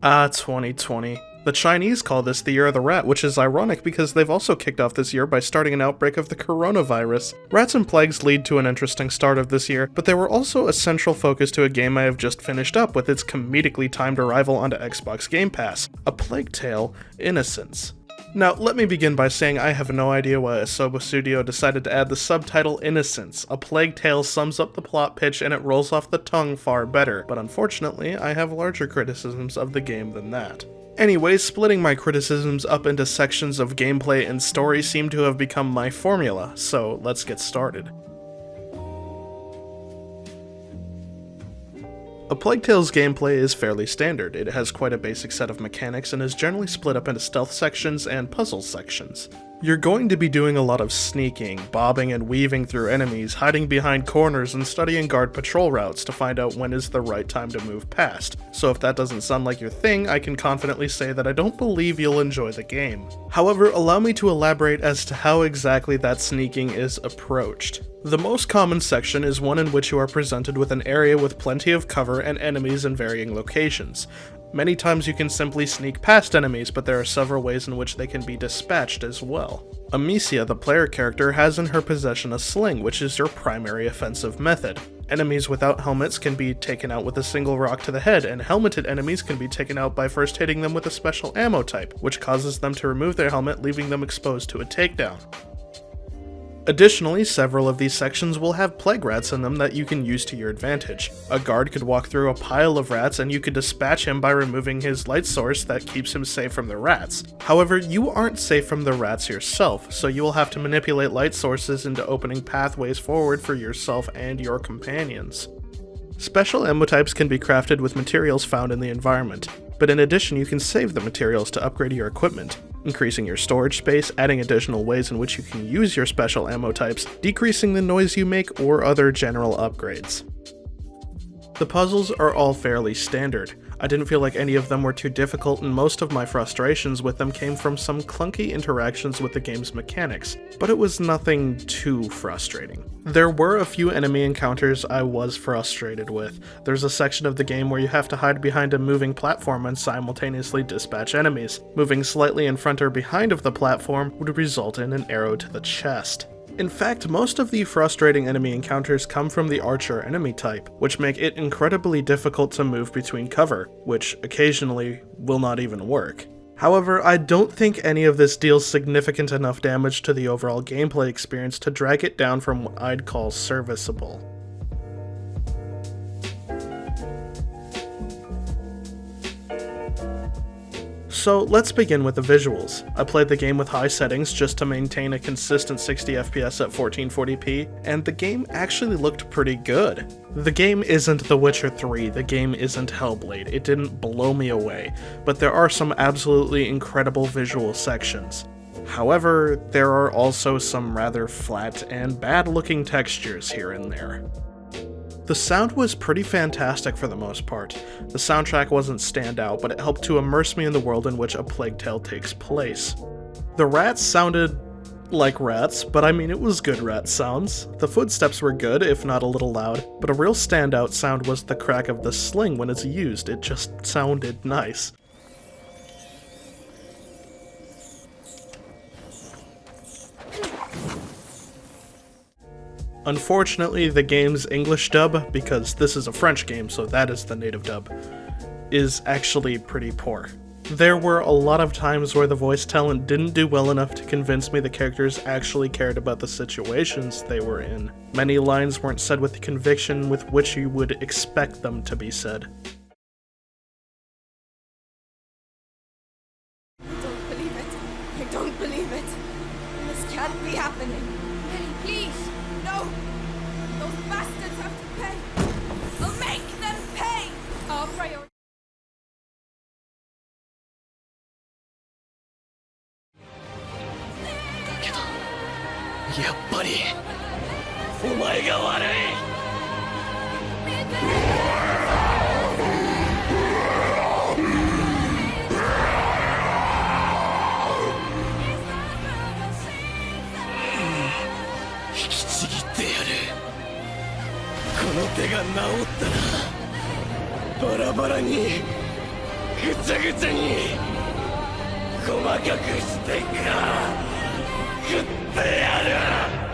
2020. The Chinese call this the Year of the Rat, which is ironic because they've also kicked off this year by starting an outbreak of the coronavirus. Rats and plagues lead to an interesting start of this year, but they were also a central focus to a game I have just finished up with its comedically timed arrival onto Xbox Game Pass, A Plague Tale: Innocence. Now, let me begin by saying I have no idea why Asobo Studio decided to add the subtitle Innocence. A Plague Tale sums up the plot pitch and it rolls off the tongue far better, but unfortunately, I have larger criticisms of the game than that. Anyways, splitting my criticisms up into sections of gameplay and story seem to have become my formula, so let's get started. A Plague Tale's gameplay is fairly standard. It has quite a basic set of mechanics and is generally split up into stealth sections and puzzle sections. You're going to be doing a lot of sneaking, bobbing and weaving through enemies, hiding behind corners, and studying guard patrol routes to find out when is the right time to move past. So if that doesn't sound like your thing, I can confidently say that I don't believe you'll enjoy the game. However, allow me to elaborate as to how exactly that sneaking is approached. The most common section is one in which you are presented with an area with plenty of cover and enemies in varying locations. Many times you can simply sneak past enemies, but there are several ways in which they can be dispatched as well. Amicia, the player character, has in her possession a sling, which is your primary offensive method. Enemies without helmets can be taken out with a single rock to the head, and helmeted enemies can be taken out by first hitting them with a special ammo type, which causes them to remove their helmet, leaving them exposed to a takedown. Additionally, several of these sections will have plague rats in them that you can use to your advantage. A guard could walk through a pile of rats and you could dispatch him by removing his light source that keeps him safe from the rats. However, you aren't safe from the rats yourself, so you will have to manipulate light sources into opening pathways forward for yourself and your companions. Special ammo types can be crafted with materials found in the environment, but in addition you can save the materials to upgrade your equipment, increasing your storage space, adding additional ways in which you can use your special ammo types, decreasing the noise you make, or other general upgrades. The puzzles are all fairly standard. I didn't feel like any of them were too difficult, and most of my frustrations with them came from some clunky interactions with the game's mechanics, but it was nothing too frustrating. There were a few enemy encounters I was frustrated with. There's a section of the game where you have to hide behind a moving platform and simultaneously dispatch enemies. Moving slightly in front or behind of the platform would result in an arrow to the chest. In fact, most of the frustrating enemy encounters come from the archer enemy type, which make it incredibly difficult to move between cover, which occasionally will not even work. However, I don't think any of this deals significant enough damage to the overall gameplay experience to drag it down from what I'd call serviceable. So let's begin with the visuals. I played the game with high settings just to maintain a consistent 60 FPS at 1440p, and the game actually looked pretty good. The game isn't The Witcher 3, the game isn't Hellblade, it didn't blow me away, but there are some absolutely incredible visual sections. However, there are also some rather flat and bad looking textures here and there. The sound was pretty fantastic for the most part. The soundtrack wasn't standout, but it helped to immerse me in the world in which A Plague Tale takes place. The rats sounded like rats, but I mean it was good rat sounds. The footsteps were good, if not a little loud, but a real standout sound was the crack of the sling when it's used. It just sounded nice. Unfortunately, the game's English dub, because this is a French game, so that is the native dub, is actually pretty poor. There were a lot of times where the voice talent didn't do well enough to convince me the characters actually cared about the situations they were in. Many lines weren't said with the conviction with which you would expect them to be said. I don't believe it. I don't believe it. This can't be happening. Ellie, please. No! Those bastards have to pay! I'll make them pay! Our priority. ぐちゃぐちゃに細かくしてから食ってやる。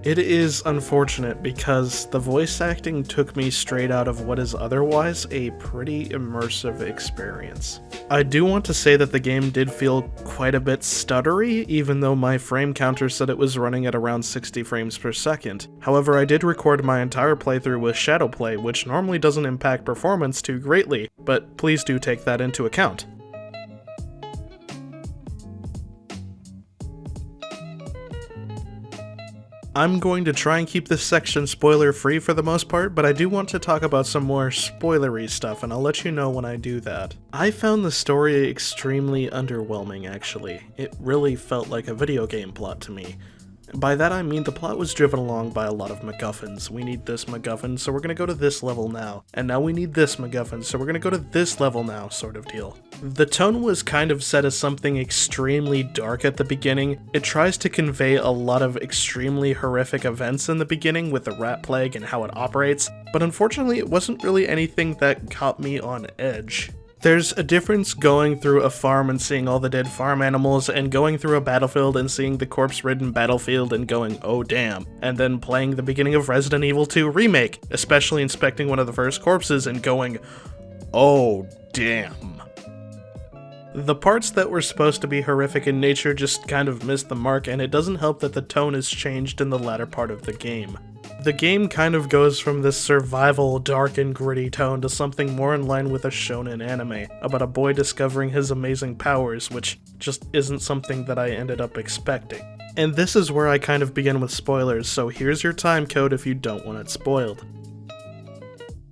It is unfortunate because the voice acting took me straight out of what is otherwise a pretty immersive experience. I do want to say that the game did feel quite a bit stuttery, even though my frame counter said it was running at around 60 frames per second. However, I did record my entire playthrough with Shadowplay, which normally doesn't impact performance too greatly, but please do take that into account. I'm going to try and keep this section spoiler-free for the most part, but I do want to talk about some more spoilery stuff, and I'll let you know when I do that. I found the story extremely underwhelming, actually. It really felt like a video game plot to me. By that I mean the plot was driven along by a lot of MacGuffins. We need this MacGuffin, so we're gonna go to this level now. And now we need this MacGuffin, so we're gonna go to this level now, sort of deal. The tone was kind of set as something extremely dark at the beginning. It tries to convey a lot of extremely horrific events in the beginning with the rat plague and how it operates, but unfortunately it wasn't really anything that caught me on edge. There's a difference going through a farm and seeing all the dead farm animals, and going through a battlefield and seeing the corpse-ridden battlefield and going, oh damn, and then playing the beginning of Resident Evil 2 Remake, especially inspecting one of the first corpses and going, oh damn. The parts that were supposed to be horrific in nature just kind of missed the mark, and it doesn't help that the tone is changed in the latter part of the game. The game kind of goes from this survival, dark and gritty tone to something more in line with a shonen anime, about a boy discovering his amazing powers, which just isn't something that I ended up expecting. And this is where I kind of begin with spoilers, so here's your time code if you don't want it spoiled.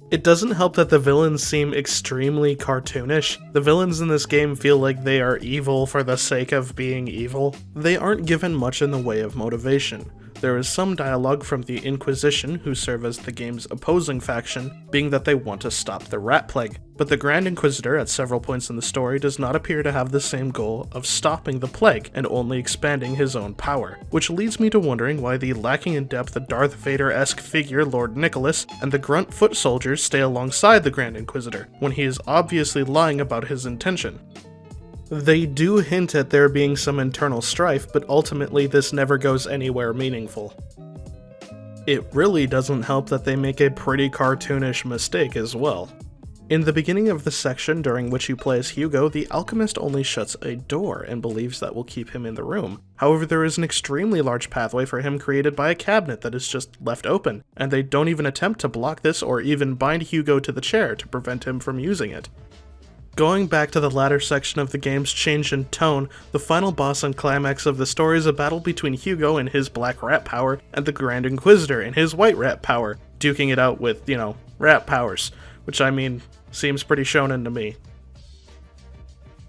It doesn't help that the villains seem extremely cartoonish. The villains in this game feel like they are evil for the sake of being evil. They aren't given much in the way of motivation. There is some dialogue from the Inquisition, who serve as the game's opposing faction, being that they want to stop the rat plague. But the Grand Inquisitor at several points in the story does not appear to have the same goal of stopping the plague, and only expanding his own power. Which leads me to wondering why the lacking in depth Darth Vader-esque figure Lord Nicholas and the grunt foot soldiers stay alongside the Grand Inquisitor, when he is obviously lying about his intention. They do hint at there being some internal strife, but ultimately this never goes anywhere meaningful. It really doesn't help that they make a pretty cartoonish mistake as well. In the beginning of the section during which you play as Hugo, the alchemist only shuts a door and believes that will keep him in the room. However, there is an extremely large pathway for him created by a cabinet that is just left open, and they don't even attempt to block this or even bind Hugo to the chair to prevent him from using it. Going back to the latter section of the game's change in tone, the final boss and climax of the story is a battle between Hugo and his black rat power and the Grand Inquisitor and his white rat power, duking it out with, rat powers, which I mean, seems pretty shonen to me.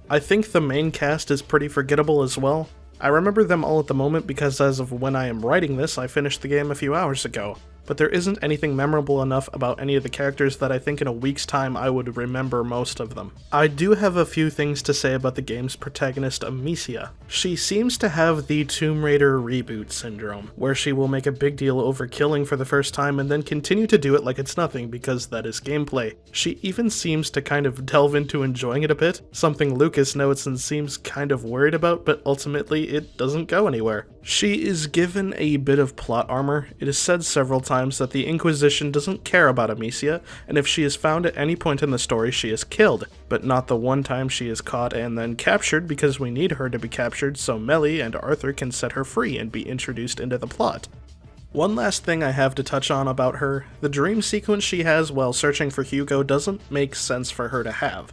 I think the main cast is pretty forgettable as well. I remember them all at the moment because as of when I am writing this, I finished the game a few hours ago. But there isn't anything memorable enough about any of the characters that I think in a week's time I would remember most of them. I do have a few things to say about the game's protagonist Amicia. She seems to have the Tomb Raider reboot syndrome, where she will make a big deal over killing for the first time and then continue to do it like it's nothing because that is gameplay. She even seems to kind of delve into enjoying it a bit, something Lucas notes and seems kind of worried about, but ultimately it doesn't go anywhere. She is given a bit of plot armor. It is said several times that the Inquisition doesn't care about Amicia, and if she is found at any point in the story she is killed, but not the one time she is caught and then captured because we need her to be captured so Melly and Arthur can set her free and be introduced into the plot. One last thing I have to touch on about her, the dream sequence she has while searching for Hugo doesn't make sense for her to have.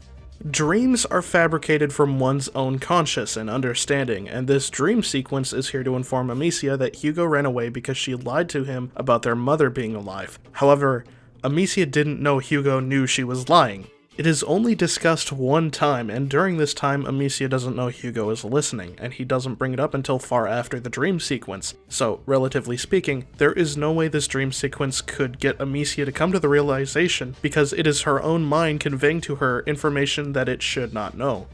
Dreams are fabricated from one's own conscious and understanding, and this dream sequence is here to inform Amicia that Hugo ran away because she lied to him about their mother being alive. However, Amicia didn't know Hugo knew she was lying. It is only discussed one time, and during this time Amicia doesn't know Hugo is listening, and he doesn't bring it up until far after the dream sequence. So, relatively speaking, there is no way this dream sequence could get Amicia to come to the realization because it is her own mind conveying to her information that it should not know.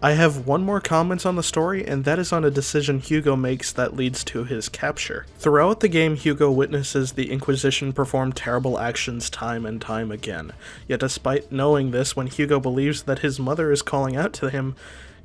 I have one more comment on the story, and that is on a decision Hugo makes that leads to his capture. Throughout the game, Hugo witnesses the Inquisition perform terrible actions time and time again. Yet despite knowing this, when Hugo believes that his mother is calling out to him,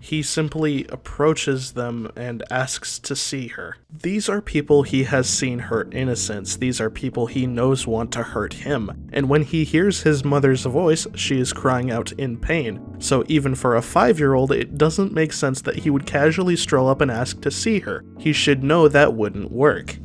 he simply approaches them and asks to see her. These are people he has seen hurt Innocence. These are people he knows want to hurt him. And when he hears his mother's voice, she is crying out in pain. So even for a 5-year-old, it doesn't make sense that he would casually stroll up and ask to see her. He should know that wouldn't work.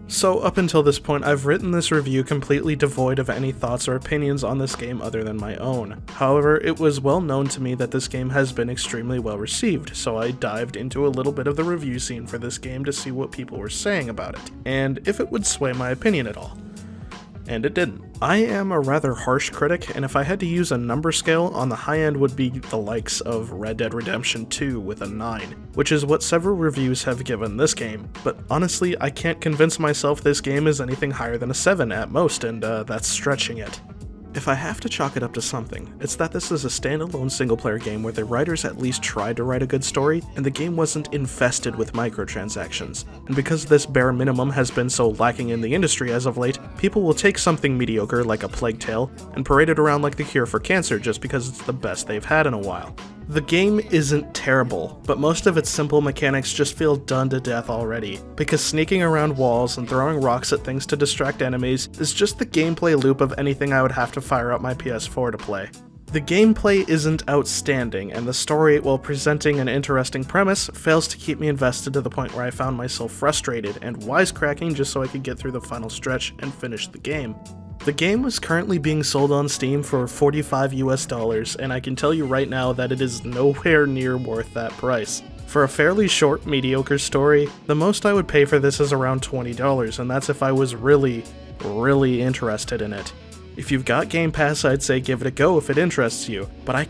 So up until this point, I've written this review completely devoid of any thoughts or opinions on this game other than my own. However, it was well known to me that this game has been extremely well received, so I dived into a little bit of the review scene for this game to see what people were saying about it, and if it would sway my opinion at all. And it didn't. I am a rather harsh critic, and if I had to use a number scale, on the high end would be the likes of Red Dead Redemption 2 with a 9, which is what several reviews have given this game, but honestly, I can't convince myself this game is anything higher than a 7 at most, and that's stretching it. If I have to chalk it up to something, it's that this is a standalone single-player game where the writers at least tried to write a good story, and the game wasn't infested with microtransactions. And because this bare minimum has been so lacking in the industry as of late, people will take something mediocre like a Plague Tale and parade it around like the cure for cancer just because it's the best they've had in a while. The game isn't terrible, but most of its simple mechanics just feel done to death already, because sneaking around walls and throwing rocks at things to distract enemies is just the gameplay loop of anything I would have to fire up my PS4 to play. The gameplay isn't outstanding, and the story, while presenting an interesting premise, fails to keep me invested to the point where I found myself frustrated and wisecracking just so I could get through the final stretch and finish the game. The game is currently being sold on Steam for $45 US, and I can tell you right now that it is nowhere near worth that price. For a fairly short, mediocre story, the most I would pay for this is around $20, and that's if I was really interested in it. If you've got Game Pass, I'd say give it a go if it interests you, but I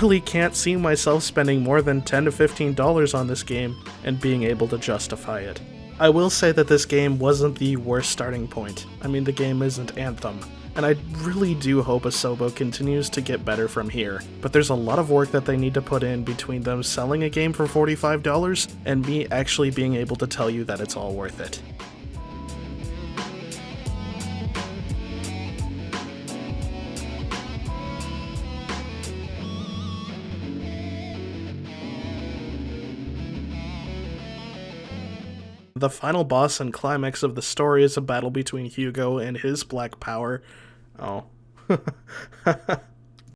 really can't see myself spending more than $10 to $15 on this game and being able to justify it. I will say that this game wasn't the worst starting point. I mean, the game isn't Anthem, and I really do hope Asobo continues to get better from here, but there's a lot of work that they need to put in between them selling a game for $45 and me actually being able to tell you that it's all worth it. The final boss and climax of the story is a battle between Hugo and his black power. Oh.